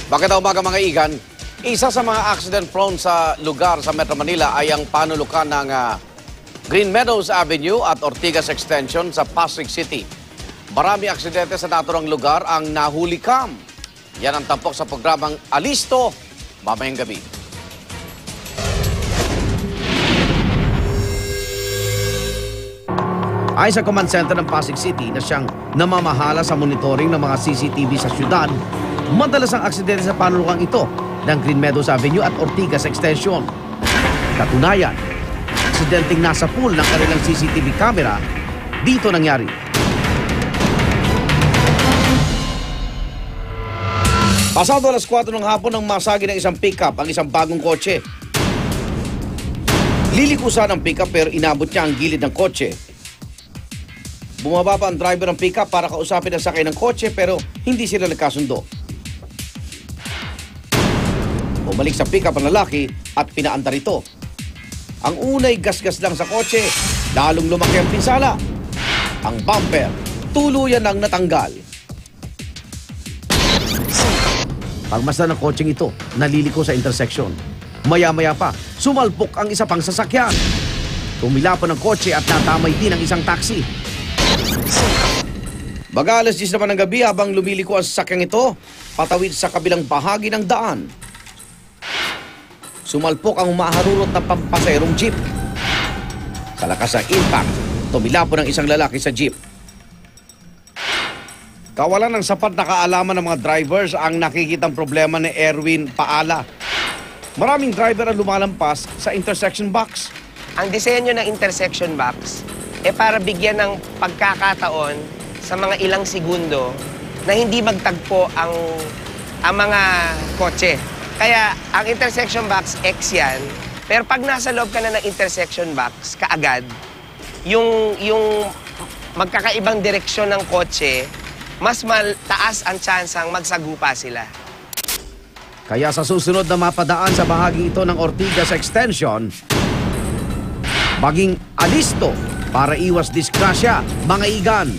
Magandang umaga mga igan. Isa sa mga accident-prone sa lugar sa Metro Manila ay ang panulukan ng Green Meadows Avenue at Ortigas Extension sa Pasig City. Marami aksidente sa naturang lugar ang nahulikam. Yan ang tampok sa programang Alisto mamayang gabi. Ay sa command center ng Pasig City na siyang namamahala sa monitoring ng mga CCTV sa syudad, madalas ang aksidente sa panulukang ito ng Green Meadows Avenue at Ortigas Extension. Katunayan, aksidenteng nasa pool ng kanilang CCTV camera dito nangyari. Pasado alas 4 ng hapon nang masagi ng isang pickup ang isang bagong kotse. Lilikusan ang pickup pero inabot niya ang gilid ng kotse. Bumaba pa ang driver ng pickup para kausapin ang sakay ng kotse pero hindi sila nagkasundo. Bumalik sa pickup ang lalaki at pinaandar ito. Ang unay gasgas lang sa kotse, lalong lumaki ang pinsala. Ang bumper, tuluyan nang natanggal. Pagmasdan ng kotseng ito, naliliko sa intersection. Maya-maya pa, sumalpok ang isa pang sasakyan. Tumilapon ang kotse at natamay din ang isang taxi. Baga alas 10 naman ng gabi habang lumiliko ang sasakyang ito, patawid sa kabilang bahagi ng daan. Sumalpok ang maharurot na pampasayrong jeep. Sa lakas ng impact, tumilapon ang isang lalaki sa jeep. Kawalan ng sapat na kaalaman ng mga drivers ang nakikitang problema ni Erwin Paala. Maraming driver ang lumalampas sa intersection box. Ang disenyo ng intersection box para bigyan ng pagkakataon sa mga ilang segundo na hindi magtagpo ang mga kotse. Kaya ang intersection box X yan, pero pag nasa loob ka na ng intersection box, kaagad, yung magkakaibang direksyon ng kotse, mas taas ang tsansang magsagupa sila. Kaya sa susunod na mapadaan sa bahagi ito ng Ortigas Extension, maging alisto para iwas disgrasya, mga igan.